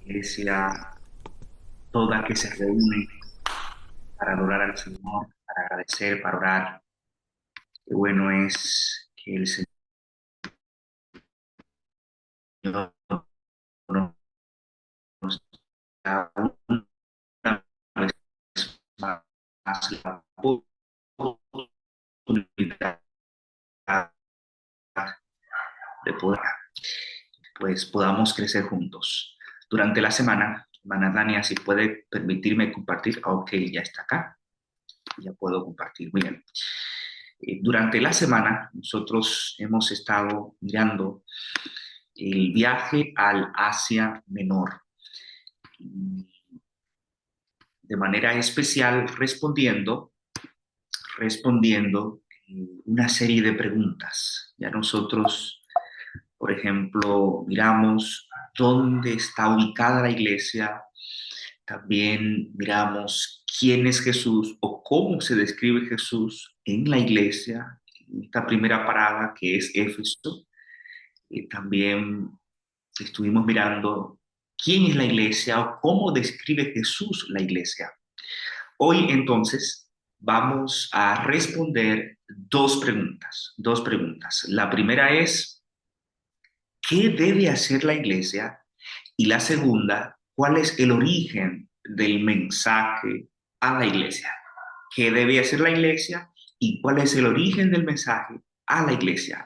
Iglesia toda que se reúne para adorar al Señor, para agradecer, para orar. Qué bueno es que el Señor nos da una vez más la oportunidad de poder, pues podamos crecer juntos. Durante la semana, hermana Dania, si puede permitirme compartir, ok, ya está acá, ya puedo compartir. Muy bien. Durante la semana, nosotros hemos estado mirando el viaje al Asia Menor, de manera especial respondiendo una serie de preguntas. Ya nosotros, por ejemplo, miramos dónde está ubicada la iglesia, también miramos quién es Jesús o cómo se describe Jesús en la iglesia, en esta primera parada que es Éfeso. También estuvimos mirando quién es la iglesia o cómo describe Jesús la iglesia. Hoy entonces vamos a responder dos preguntas. La primera es, ¿qué debe hacer la iglesia? Y la segunda, ¿cuál es el origen del mensaje a la iglesia? ¿Qué debe hacer la iglesia? ¿Y cuál es el origen del mensaje a la iglesia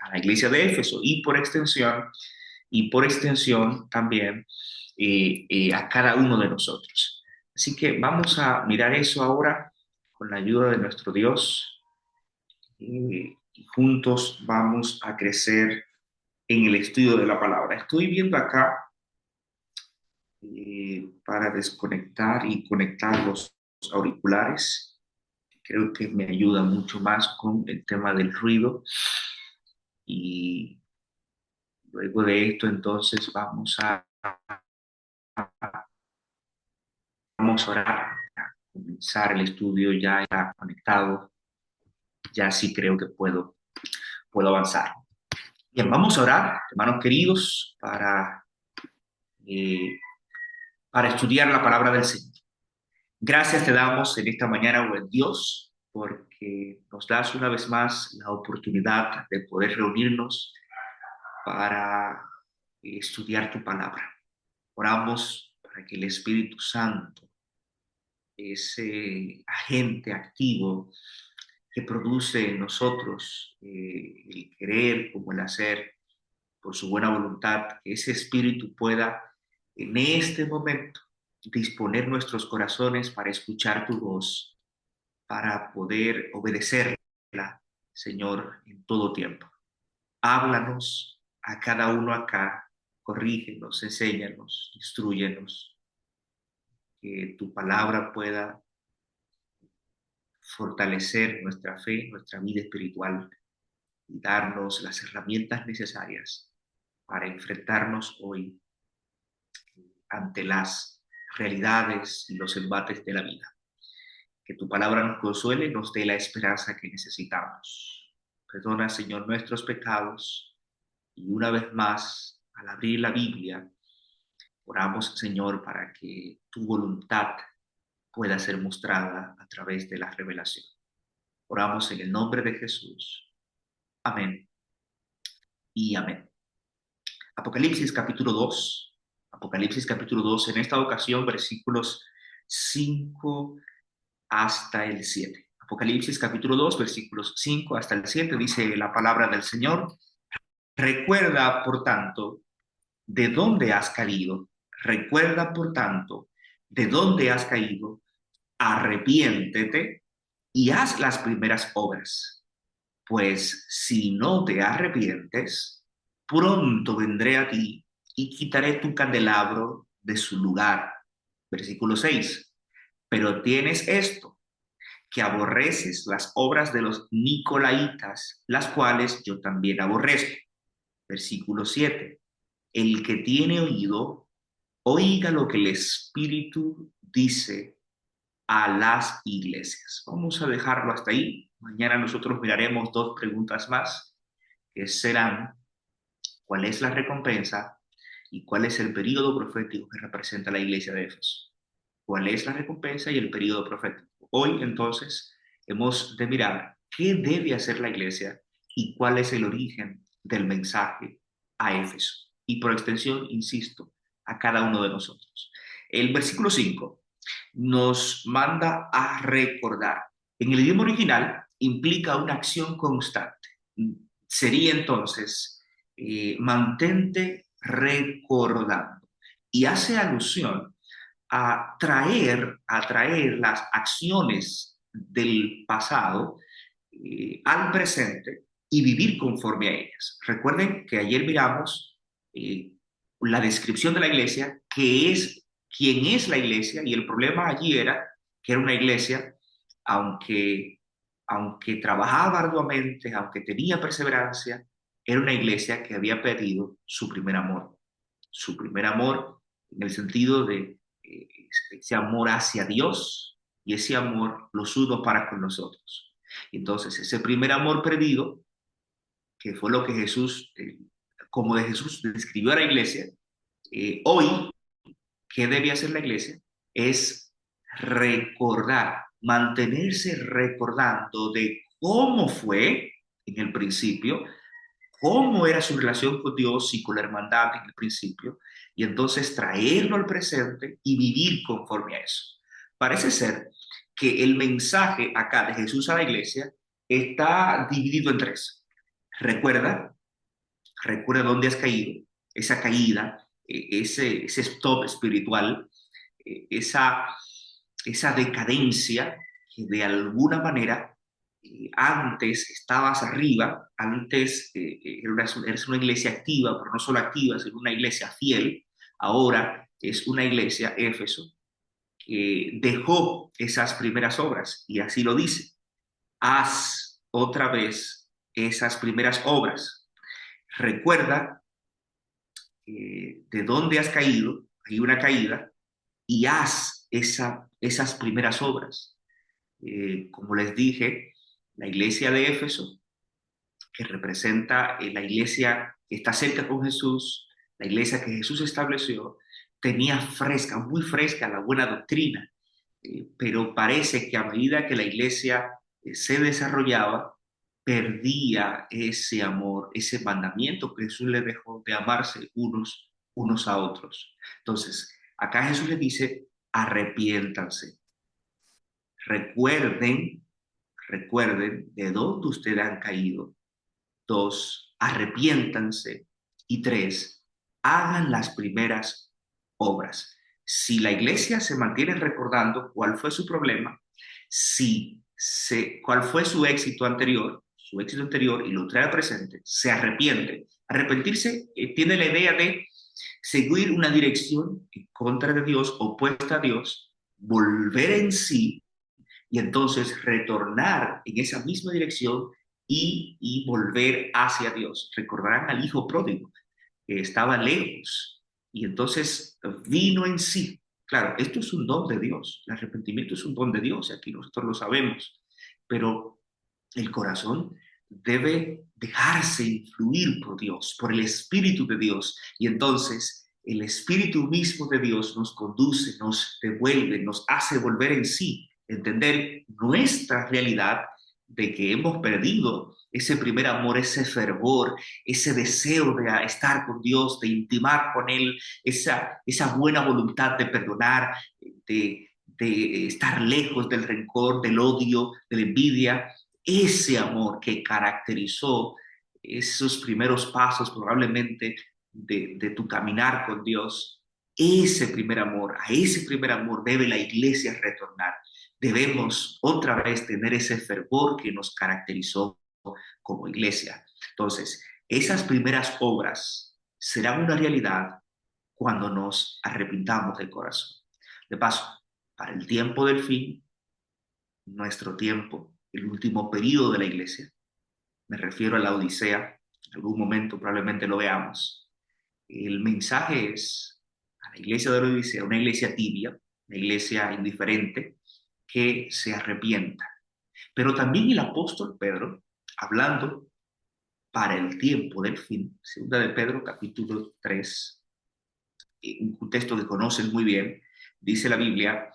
de Éfeso? Y por extensión también a cada uno de nosotros. Así que vamos a mirar eso ahora con la ayuda de nuestro Dios y juntos vamos a crecer en el estudio de la palabra. Estoy viendo acá para desconectar y conectar los auriculares. Creo que me ayuda mucho más con el tema del ruido y luego de esto entonces vamos a orar, a comenzar el estudio ya conectado, ya sí creo que puedo avanzar. Bien, vamos a orar, hermanos queridos, eh, para estudiar la palabra del Señor. Gracias te damos en esta mañana, buen Dios, porque nos das una vez más la oportunidad de poder reunirnos para estudiar tu palabra. Oramos para que el Espíritu Santo, ese agente activo que produce en nosotros el querer como el hacer, por su buena voluntad, que ese Espíritu pueda en este momento disponer nuestros corazones para escuchar tu voz, para poder obedecerla, Señor, en todo tiempo. Háblanos a cada uno acá, corrígenos, enséñanos, instruyenos, que tu palabra pueda fortalecer nuestra fe, nuestra vida espiritual y darnos las herramientas necesarias para enfrentarnos hoy ante las realidades y los embates de la vida. Que tu palabra nos consuele, nos dé la esperanza que necesitamos. Perdona, Señor, nuestros pecados y una vez más, al abrir la Biblia, oramos, Señor, para que tu voluntad pueda ser mostrada a través de la revelación. Oramos en el nombre de Jesús. Amén y amén. Apocalipsis capítulo 2. Apocalipsis capítulo 2, en esta ocasión versículos 5 hasta el 7. Apocalipsis capítulo 2, versículos 5 hasta el 7, dice la palabra del Señor. Recuerda, por tanto, de dónde has caído. Recuerda, por tanto, de dónde has caído. Arrepiéntete y haz las primeras obras. Pues si no te arrepientes, pronto vendré a ti y quitaré tu candelabro de su lugar. Versículo 6. Pero tienes esto, que aborreces las obras de los Nicolaitas, las cuales yo también aborrezco. Versículo 7. El que tiene oído, oiga lo que el Espíritu dice a las iglesias. Vamos a dejarlo hasta ahí. Mañana nosotros miraremos dos preguntas más, que serán, ¿cuál es la recompensa? y cuál es el período profético que representa la iglesia de Éfeso. ¿Cuál es la recompensa y el período profético? Hoy entonces hemos de mirar qué debe hacer la iglesia y cuál es el origen del mensaje a Éfeso. Y por extensión, insisto, a cada uno de nosotros. El versículo 5 nos manda a recordar. En el idioma original implica una acción constante. Sería entonces, mantente recordando. Y hace alusión a traer las acciones del pasado al presente y vivir conforme a ellas. Recuerden que ayer miramos eh, la descripción de la iglesia, que es quién es la iglesia, y el problema allí era que era una iglesia, aunque, aunque trabajaba arduamente, aunque tenía perseverancia, era una iglesia que había perdido su primer amor en el sentido de eh, ese amor hacia Dios y ese amor los unos para con nosotros. Entonces, ese primer amor perdido, que fue lo que Jesús, como de Jesús describió a la iglesia, hoy, ¿qué debe hacer la iglesia? Es recordar, mantenerse recordando de cómo fue en el principio, cómo era su relación con Dios y con la hermandad en el principio, y entonces traerlo al presente y vivir conforme a eso. Parece ser que el mensaje acá de Jesús a la iglesia está dividido en tres. Recuerda, recuerda dónde has caído, esa caída, ese stop espiritual, esa, esa decadencia que de alguna manera antes estabas arriba, antes eres una iglesia activa, pero no solo activa, sino una iglesia fiel, ahora es una iglesia, Éfeso, que dejó esas primeras obras, y así lo dice, haz otra vez esas primeras obras. Recuerda de dónde has caído, hay una caída, y haz esas primeras obras. Como les dije, la iglesia de Éfeso, que representa la iglesia que está cerca con Jesús, la iglesia que Jesús estableció, tenía fresca, muy fresca la buena doctrina, pero parece que a medida que la iglesia se desarrollaba, perdía ese amor, ese mandamiento que Jesús le dejó de amarse unos a otros. Entonces, acá Jesús le dice, arrepiéntanse, recuerden, recuerden de dónde ustedes han caído. Dos, arrepiéntanse. Y tres, hagan las primeras obras. Si la iglesia se mantiene recordando cuál fue su problema, cuál fue su éxito anterior y lo trae al presente, se arrepiente. Arrepentirse tiene la idea de seguir una dirección en contra de Dios, opuesta a Dios, volver en sí y entonces retornar en esa misma dirección y volver hacia Dios. Recordarán al hijo pródigo que estaba lejos y entonces vino en sí. Claro, esto es un don de Dios, el arrepentimiento es un don de Dios y aquí nosotros lo sabemos, pero el corazón debe dejarse influir por Dios, por el Espíritu de Dios y entonces el Espíritu mismo de Dios nos conduce, nos devuelve, nos hace volver en sí, entender nuestra realidad de que hemos perdido ese primer amor, ese fervor, ese deseo de estar con Dios, de intimar con Él, esa buena voluntad de perdonar, de estar lejos del rencor, del odio, de la envidia, ese amor que caracterizó esos primeros pasos probablemente de tu caminar con Dios, ese primer amor, a ese primer amor debe la iglesia retornar. Debemos otra vez tener ese fervor que nos caracterizó como iglesia. Entonces, esas primeras obras serán una realidad cuando nos arrepintamos del corazón. De paso, para el tiempo del fin, nuestro tiempo, el último periodo de la iglesia, me refiero a la Odisea, en algún momento probablemente lo veamos. El mensaje es a la iglesia de la Odisea, una iglesia tibia, una iglesia indiferente, que se arrepienta. Pero también el apóstol Pedro, hablando para el tiempo del fin, segunda de Pedro capítulo 3, un texto que conocen muy bien, dice la Biblia,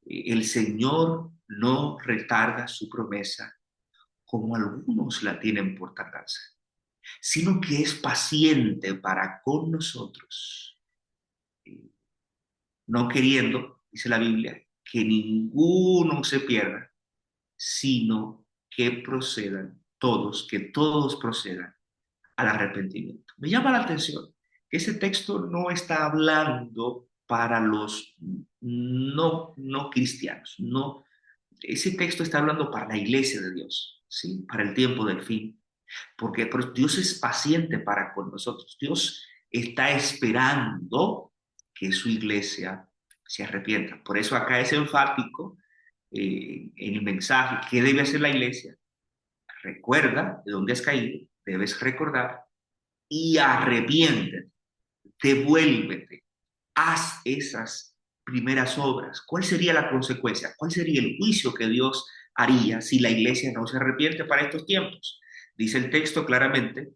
el Señor no retarda su promesa como algunos la tienen por tardanza, sino que es paciente para con nosotros, no queriendo, dice la Biblia, que ninguno se pierda, sino que procedan todos, que todos procedan al arrepentimiento. Me llama la atención que ese texto no está hablando para los no cristianos, no, ese texto está hablando para la iglesia de Dios, ¿sí? Para el tiempo del fin, porque pues, Dios es paciente para con nosotros. Dios está esperando que su iglesia se arrepienta. Por eso acá es enfático en el mensaje. ¿Qué debe hacer la iglesia? Recuerda de dónde has caído, debes recordar y arrepiéntete, devuélvete, haz esas primeras obras. ¿Cuál sería la consecuencia? ¿Cuál sería el juicio que Dios haría si la iglesia no se arrepiente para estos tiempos? Dice el texto claramente,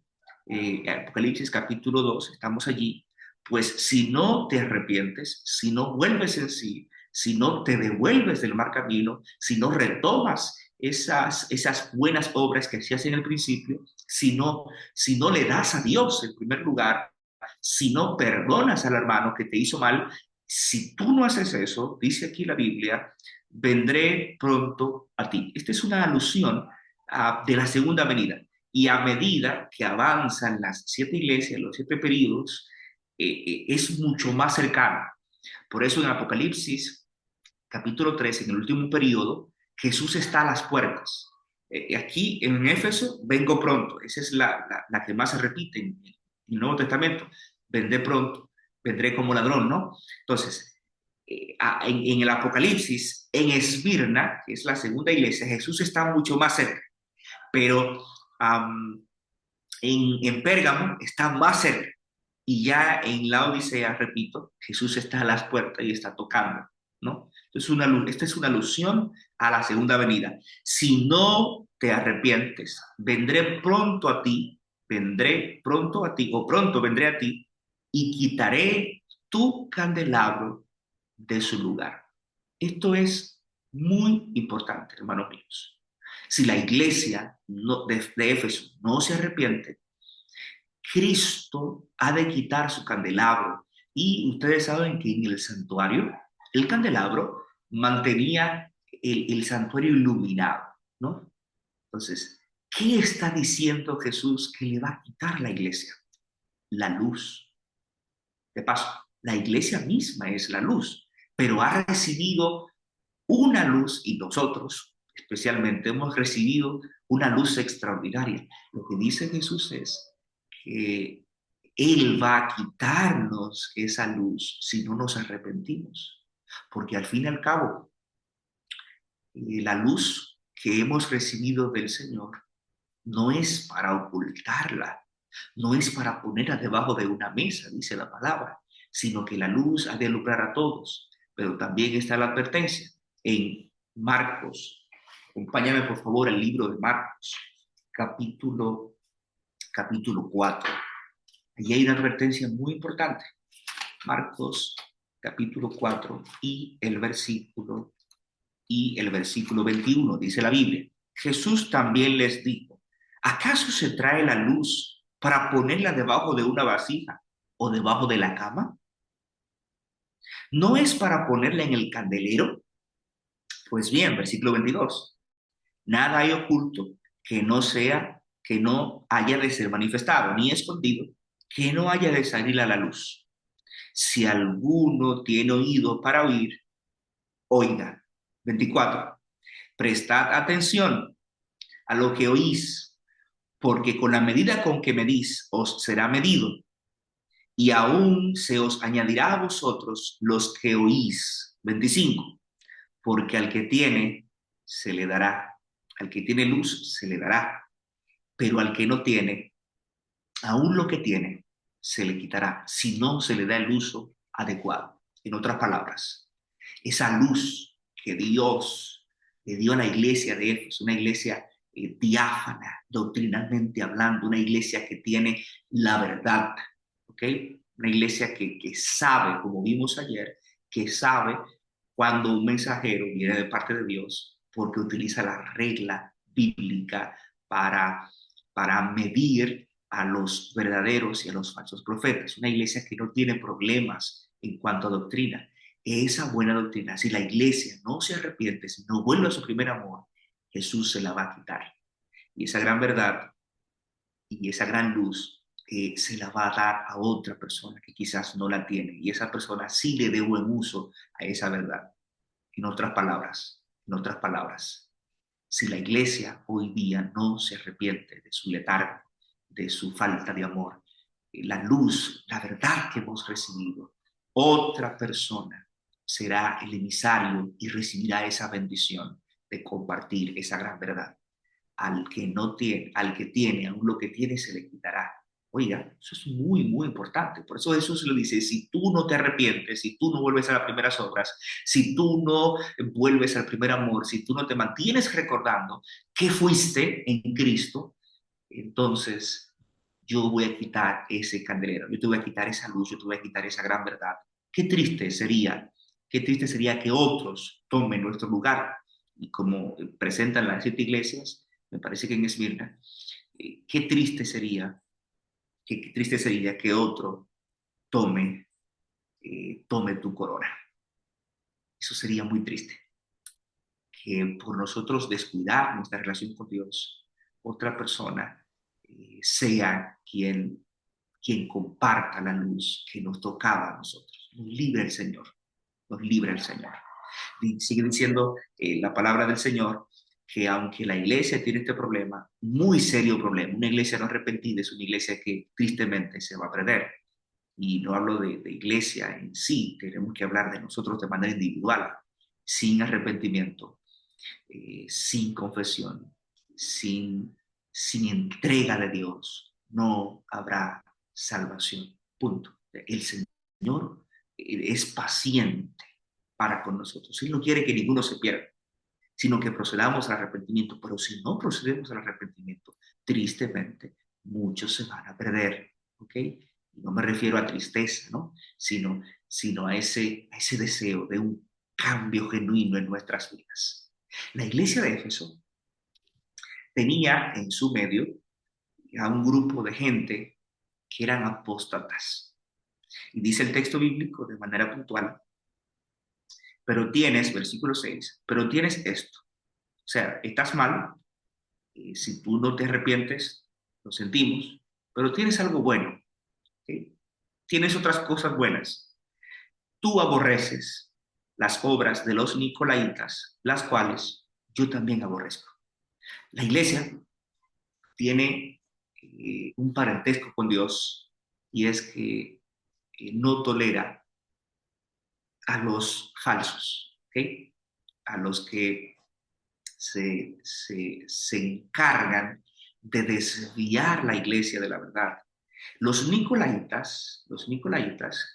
Apocalipsis capítulo 2, estamos allí, pues si no te arrepientes, si no vuelves en sí, si no te devuelves del mal camino, si no retomas esas buenas obras que hacías en el principio, si no le das a Dios en primer lugar, si no perdonas al hermano que te hizo mal, si tú no haces eso, dice aquí la Biblia, vendré pronto a ti. Esta es una alusión de la segunda venida. Y a medida que avanzan las siete iglesias, los siete periodos, es mucho más cercano. Por eso en Apocalipsis, capítulo 3, en el último periodo, Jesús está a las puertas. Aquí en Éfeso, vengo pronto. Esa es la que más se repite en el Nuevo Testamento. Vendré pronto, vendré como ladrón, ¿no? Entonces, en el Apocalipsis, en Esmirna, que es la segunda iglesia, Jesús está mucho más cerca, pero um, en Pérgamo está más cerca. Y ya en la Odisea, repito, Jesús está a las puertas y está tocando, ¿no? Entonces, esta es una alusión a la segunda venida. Si no te arrepientes, vendré pronto a ti, o pronto vendré a ti, y quitaré tu candelabro de su lugar. Esto es muy importante, hermanos míos. Si la iglesia de Éfeso no se arrepiente, Cristo ha de quitar su candelabro. Y ustedes saben que en el santuario, el candelabro mantenía el santuario iluminado, ¿no? Entonces, ¿qué está diciendo Jesús que le va a quitar la iglesia? La luz. De paso, la iglesia misma es la luz, pero ha recibido una luz y nosotros especialmente hemos recibido una luz extraordinaria. Lo que dice Jesús es que Él va a quitarnos esa luz si no nos arrepentimos, porque al fin y al cabo, la luz que hemos recibido del Señor no es para ocultarla, no es para ponerla debajo de una mesa, dice la palabra, sino que la luz ha de alumbrar a todos. Pero también está la advertencia en Marcos. Acompáñame por favor al libro de Marcos, capítulo 4. Allí hay una advertencia muy importante. Marcos capítulo 4 y el versículo 21 dice la Biblia. Jesús también les dijo, ¿acaso se trae la luz para ponerla debajo de una vasija o debajo de la cama? ¿No es para ponerla en el candelero? Pues bien, versículo 22. Nada hay oculto que no haya de ser manifestado, ni escondido, que no haya de salir a la luz. Si alguno tiene oído para oír, oiga. 24. Prestad atención a lo que oís, porque con la medida con que medís os será medido, y aún se os añadirá a vosotros los que oís. 25. Porque al que tiene, se le dará. Al que tiene luz, se le dará. Pero al que no tiene, aún lo que tiene, se le quitará, si no se le da el uso adecuado. En otras palabras, esa luz que Dios le dio a la iglesia de Éfeso, una iglesia diáfana, doctrinalmente hablando, una iglesia que tiene la verdad, ¿ok? una iglesia que sabe, como vimos ayer, que sabe cuando un mensajero viene de parte de Dios, porque utiliza la regla bíblica para, para medir a los verdaderos y a los falsos profetas. Una iglesia que no tiene problemas en cuanto a doctrina. Esa buena doctrina, si la iglesia no se arrepiente, si no vuelve a su primer amor, Jesús se la va a quitar. Y esa gran verdad y esa gran luz se la va a dar a otra persona que quizás no la tiene. Y esa persona sí le dé buen uso a esa verdad. En otras palabras, si la iglesia hoy día no se arrepiente de su letargo, de su falta de amor, la luz, la verdad que hemos recibido, otra persona será el emisario y recibirá esa bendición de compartir esa gran verdad. Al que no tiene, al que tiene, aún lo que tiene se le quitará. Oiga, eso es muy, muy importante. Por eso Jesús le dice, si tú no te arrepientes, si tú no vuelves a las primeras obras, si tú no vuelves al primer amor, si tú no te mantienes recordando que fuiste en Cristo, entonces yo voy a quitar ese candelero, yo te voy a quitar esa luz, yo te voy a quitar esa gran verdad. Qué triste sería que otros tomen nuestro lugar. Y como presentan las 7 iglesias, me parece que en Esmirna, qué triste sería, qué triste sería que otro tome, tome tu corona. Eso sería muy triste, que por nosotros descuidar nuestra relación con Dios, otra persona sea quien comparta la luz que nos tocaba a nosotros. Nos libre el Señor, nos libre el Señor. Y sigue diciendo la palabra del Señor que aunque la iglesia tiene este problema, muy serio problema, una iglesia no arrepentida es una iglesia que tristemente se va a perder. Y no hablo de iglesia en sí, tenemos que hablar de nosotros de manera individual, sin arrepentimiento, sin confesión, sin entrega de Dios, no habrá salvación. Punto. El Señor es paciente para con nosotros. Él no quiere que ninguno se pierda, sino que procedamos al arrepentimiento. Pero si no procedemos al arrepentimiento, tristemente, muchos se van a perder. ¿Ok? Y no me refiero a tristeza, ¿no? Sino a ese deseo de un cambio genuino en nuestras vidas. La iglesia de Éfeso tenía en su medio a un grupo de gente que eran apóstatas. Y dice el texto bíblico de manera puntual, pero tienes, versículo 6, pero tienes esto. O sea, estás mal, si tú no te arrepientes, lo sentimos, pero tienes algo bueno, ¿okay? Tienes otras cosas buenas. Tú aborreces las obras de los nicolaitas, las cuales yo también aborrezco. La iglesia tiene un parentesco con Dios y es que no tolera a los falsos, ¿okay? A los que se encargan de desviar la iglesia de la verdad. Los nicolaitas,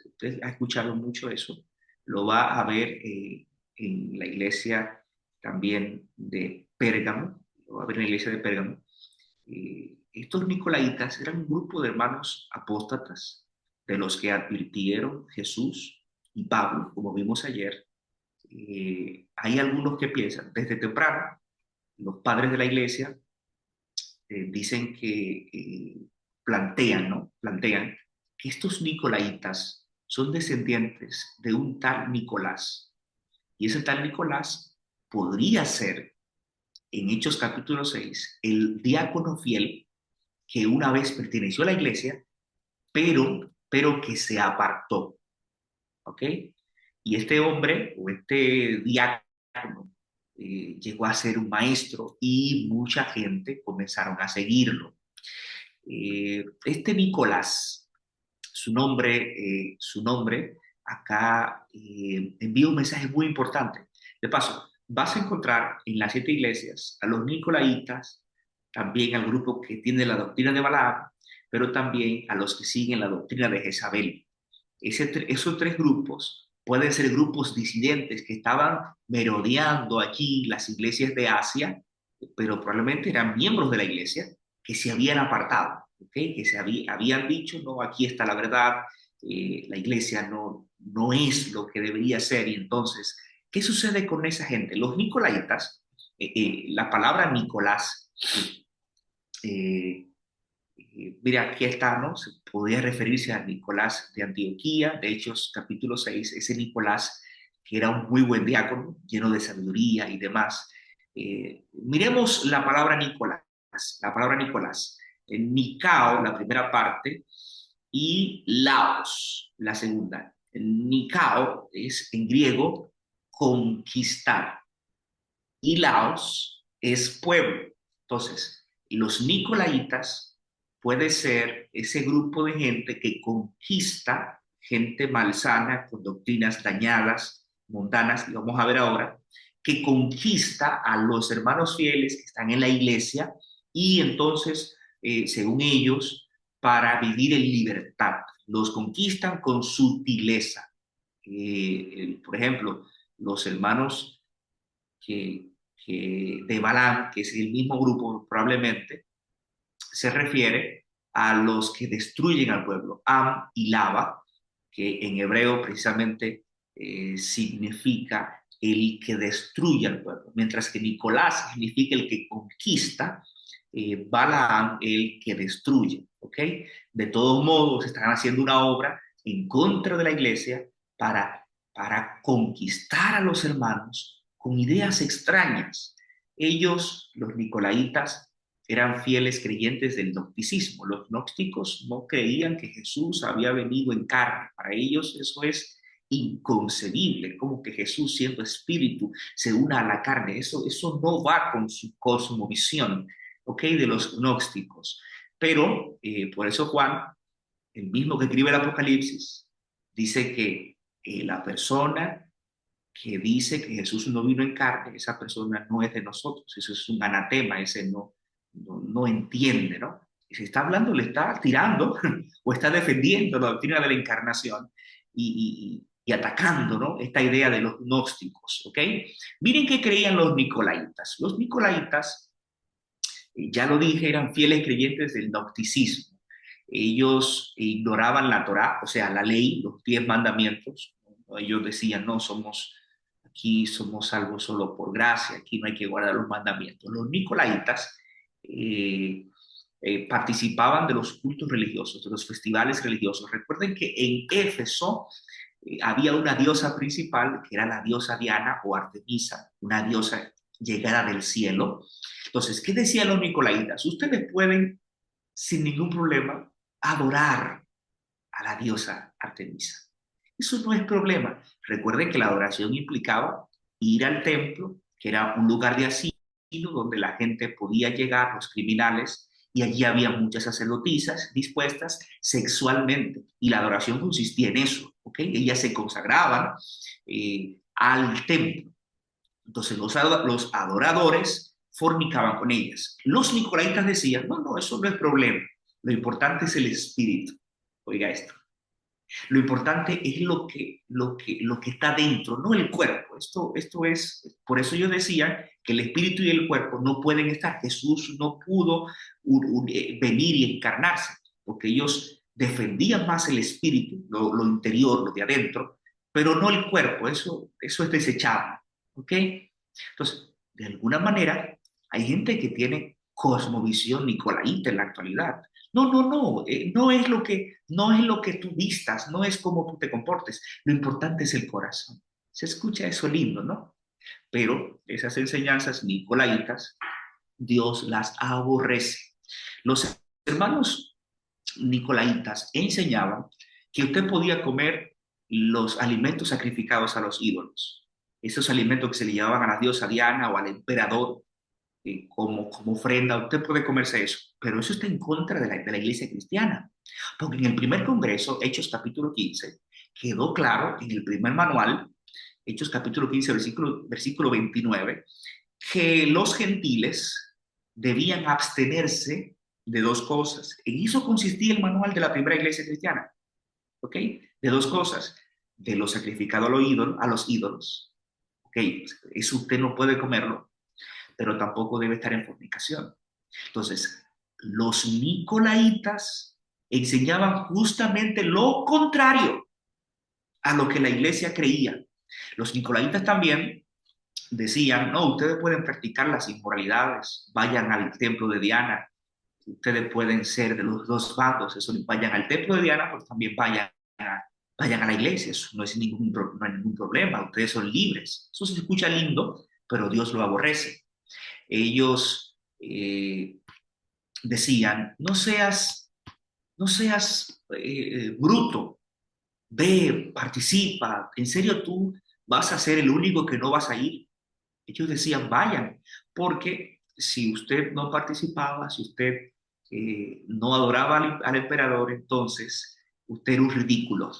usted ha escuchado mucho eso, lo va a ver en la iglesia también de Pérgamo, lo va a ver en la iglesia de Pérgamo. Estos nicolaitas eran un grupo de hermanos apóstatas de los que advirtieron Jesús y Pablo, como vimos ayer. Hay algunos que piensan, desde temprano, los padres de la iglesia dicen que plantean, ¿no? Plantean que estos nicolaitas son descendientes de un tal Nicolás. Y ese tal Nicolás podría ser, en Hechos capítulo 6, el diácono fiel que una vez perteneció a la iglesia, pero que se apartó. ¿Ok? Y este hombre o este diácono llegó a ser un maestro y mucha gente comenzaron a seguirlo. Este Nicolás, su nombre acá envía un mensaje muy importante. De paso, vas a encontrar en las 7 iglesias a los nicolaitas, también al grupo que tiene la doctrina de Balaam, pero también a los que siguen la doctrina de Jezabel. Esos 3 grupos pueden ser grupos disidentes que estaban merodeando allí las iglesias de Asia, pero probablemente eran miembros de la iglesia que se habían apartado, ¿okay? Que habían dicho, no, aquí está la verdad, la iglesia no es lo que debería ser. Y entonces, ¿qué sucede con esa gente? Los nicolaitas, la palabra Nicolás, eh, mira, aquí está, ¿no? Se podría referirse a Nicolás de Antioquía, de Hechos capítulo 6, ese Nicolás que era un muy buen diácono, lleno de sabiduría y demás. Miremos la palabra Nicolás, Nicao, la primera parte, y Laos, la segunda. Nicao es en griego conquistar y Laos es pueblo. Entonces, los nicolaitas puede ser ese grupo de gente que conquista gente malsana con doctrinas dañadas, mundanas, y vamos a ver ahora, que conquista a los hermanos fieles que están en la iglesia y entonces, según ellos, para vivir en libertad. Los conquistan con sutileza. Por ejemplo, los hermanos que, de Balaam, que es el mismo grupo probablemente, se refiere a los que destruyen al pueblo, Am y Lava, que en hebreo precisamente significa el que destruye al pueblo, mientras que Nicolás significa el que conquista, Balaam el que destruye, ¿ok? De todos modos, están haciendo una obra en contra de la iglesia para conquistar a los hermanos con ideas extrañas. Ellos, los nicolaitas, eran fieles creyentes del gnosticismo. Los gnósticos no creían que Jesús había venido en carne. Para ellos eso es inconcebible, como que Jesús siendo espíritu se una a la carne. Eso no va con su cosmovisión, ¿ok? De los gnósticos. Pero por eso Juan, el mismo que escribe el Apocalipsis, dice que la persona que dice que Jesús no vino en carne, esa persona no es de nosotros, eso es un anatema, ese no entiende, ¿no? Y si está hablando, le está tirando o está defendiendo la doctrina de la encarnación y atacando, ¿no? Esta idea de los gnósticos, ¿ok? Miren qué creían los nicolaitas. Los nicolaitas, ya lo dije, eran fieles creyentes del gnosticismo. Ellos ignoraban la Torá, o sea, la ley, los 10 mandamientos. Ellos decían, no, aquí somos salvos solo por gracia, aquí no hay que guardar los mandamientos. Los nicolaitas eh, participaban de los cultos religiosos, de los festivales religiosos. Recuerden que en Éfeso había una diosa principal, que era la diosa Diana o Artemisa, una diosa llegada del cielo. Entonces, ¿qué decían los nicolaitas? Ustedes pueden, sin ningún problema, adorar a la diosa Artemisa. Eso no es problema. Recuerden que la adoración implicaba ir al templo, que era un lugar de asilo donde la gente podía llegar, los criminales, y allí había muchas sacerdotisas dispuestas sexualmente. Y la adoración consistía en eso, ¿ok? Ellas se consagraban al templo. Entonces los adoradores fornicaban con ellas. Los nicolaitas decían, no, eso no es problema. Lo importante es el espíritu. Oiga esto. Lo importante es lo que está dentro, no el cuerpo. Esto es, por eso yo decía que el espíritu y el cuerpo no pueden estar. Jesús no pudo venir y encarnarse, porque ellos defendían más el espíritu, lo interior, lo de adentro, pero no el cuerpo. Eso es desechable. ¿Ok? Entonces, de alguna manera, hay gente que tiene cosmovisión nicolaíta en la actualidad. No, no es lo que tú vistas, no es cómo tú te comportes, lo importante es el corazón. Se escucha eso lindo, ¿no? Pero esas enseñanzas nicolaitas, Dios las aborrece. Los hermanos nicolaitas enseñaban que usted podía comer los alimentos sacrificados a los ídolos, esos alimentos que se le llevaban a la diosa Diana o al emperador, como ofrenda. Usted puede comerse eso, pero eso está en contra de la iglesia cristiana. Porque en el primer congreso, Hechos capítulo 15, quedó claro en el primer manual, Hechos capítulo 15, versículo 29, que los gentiles debían abstenerse de dos cosas. En eso consistía el manual de la primera iglesia cristiana, ¿ok? De dos cosas, de lo sacrificado a los ídolos, ¿ok? Eso usted no puede comerlo, pero tampoco debe estar en fornicación. Entonces, los nicolaitas enseñaban justamente lo contrario a lo que la iglesia creía. Los nicolaitas también decían, no, ustedes pueden practicar las inmoralidades, vayan al templo de Diana, ustedes pueden ser de los dos bandos, eso, vayan al templo de Diana, pues también vayan a la iglesia, eso no, no hay ningún problema, ustedes son libres. Eso se escucha lindo, pero Dios lo aborrece. Ellos decían, no seas bruto, ve, participa, ¿en serio tú vas a ser el único que no vas a ir? Ellos decían, vayan, porque si usted no participaba, si usted no adoraba al emperador, entonces usted era un ridículo.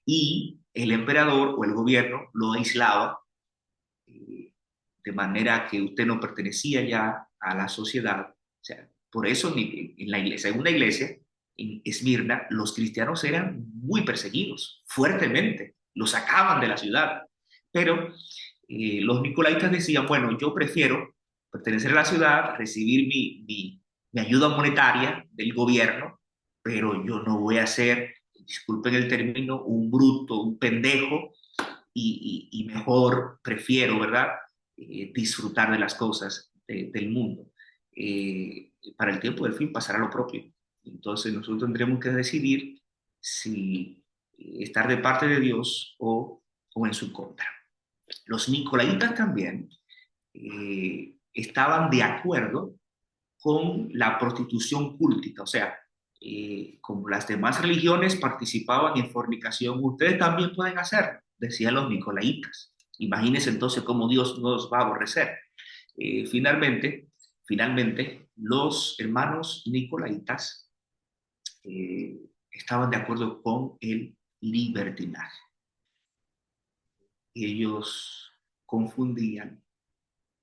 Y el emperador o el gobierno lo aislaba, eh, de manera que usted no pertenecía ya a la sociedad. O sea, por eso en la iglesia, en una iglesia, en Esmirna, los cristianos eran muy perseguidos, fuertemente, los sacaban de la ciudad. Pero los nicolaitas decían, bueno, yo prefiero pertenecer a la ciudad, recibir mi ayuda monetaria del gobierno, pero yo no voy a ser, disculpen el término, un bruto, un pendejo, y mejor prefiero, ¿verdad? Disfrutar de las cosas del mundo. Para el tiempo del fin pasará lo propio. Entonces nosotros tendremos que decidir si estar de parte de Dios o en su contra. Los nicolaitas también estaban de acuerdo con la prostitución cúltica, o sea, como las demás religiones participaban en fornicación, ustedes también pueden hacerlo, decían los nicolaitas. Imagínense entonces cómo Dios nos va a aborrecer. Finalmente, los hermanos nicolaitas estaban de acuerdo con el libertinaje. Ellos confundían,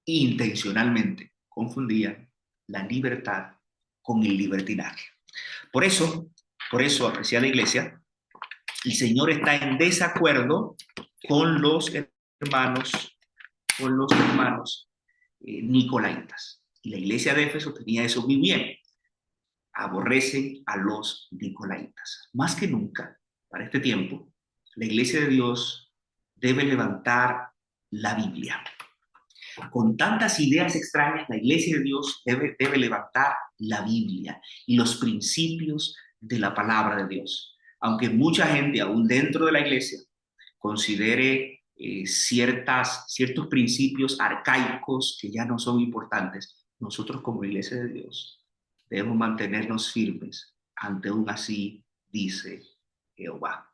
intencionalmente confundían la libertad con el libertinaje. Por eso, apreciada iglesia, el Señor está en desacuerdo con los hermanos, nicolaitas. Y la iglesia de Éfeso tenía eso muy bien. Aborrecen a los nicolaitas. Más que nunca, para este tiempo, la iglesia de Dios debe levantar la Biblia. Con tantas ideas extrañas, la iglesia de Dios debe levantar la Biblia y los principios de la palabra de Dios. Aunque mucha gente, aún dentro de la iglesia, considere ciertos principios arcaicos que ya no son importantes, nosotros como iglesia de Dios debemos mantenernos firmes ante un así dice Jehová.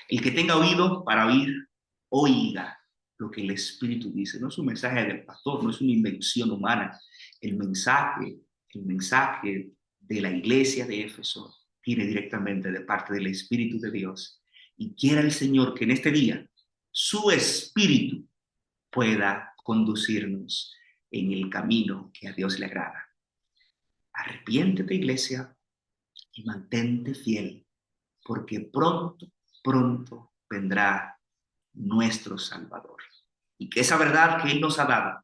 El que tenga oído para oír, oiga lo que el Espíritu dice. No es un mensaje del pastor, no es una invención humana. El mensaje, el mensaje de la iglesia de Éfeso viene directamente de parte del Espíritu de Dios. Y quiera el Señor que en este día su Espíritu pueda conducirnos en el camino que a Dios le agrada. Arrepiéntete, iglesia, y mantente fiel, porque pronto vendrá nuestro Salvador. Y que esa verdad que Él nos ha dado,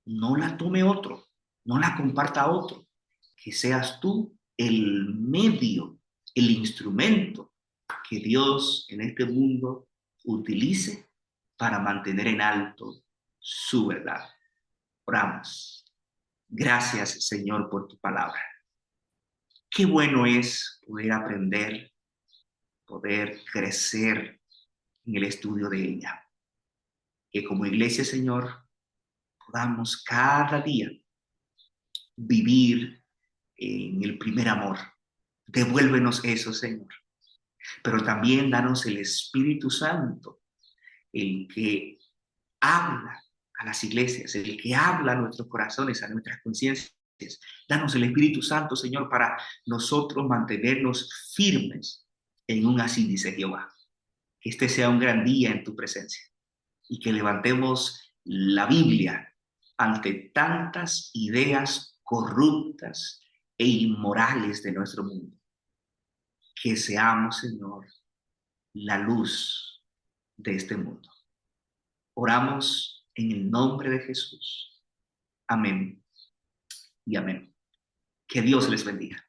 no la tome otro, no la comparta otro, que seas tú el medio, el instrumento que Dios en este mundo utilice para mantener en alto su verdad. Oramos. Gracias, Señor, por tu palabra. Qué bueno es poder aprender, poder crecer en el estudio de ella. Que como iglesia, Señor, podamos cada día vivir en el primer amor. Devuélvenos eso, Señor. Pero también danos el Espíritu Santo, el que habla a las iglesias, el que habla a nuestros corazones, a nuestras conciencias. Danos el Espíritu Santo, Señor, para nosotros mantenernos firmes en un así, dice Jehová. Que este sea un gran día en tu presencia y que levantemos la Biblia ante tantas ideas corruptas e inmorales de nuestro mundo. Que seamos, Señor, la luz de este mundo. Oramos en el nombre de Jesús. Amén y amén. Que Dios les bendiga.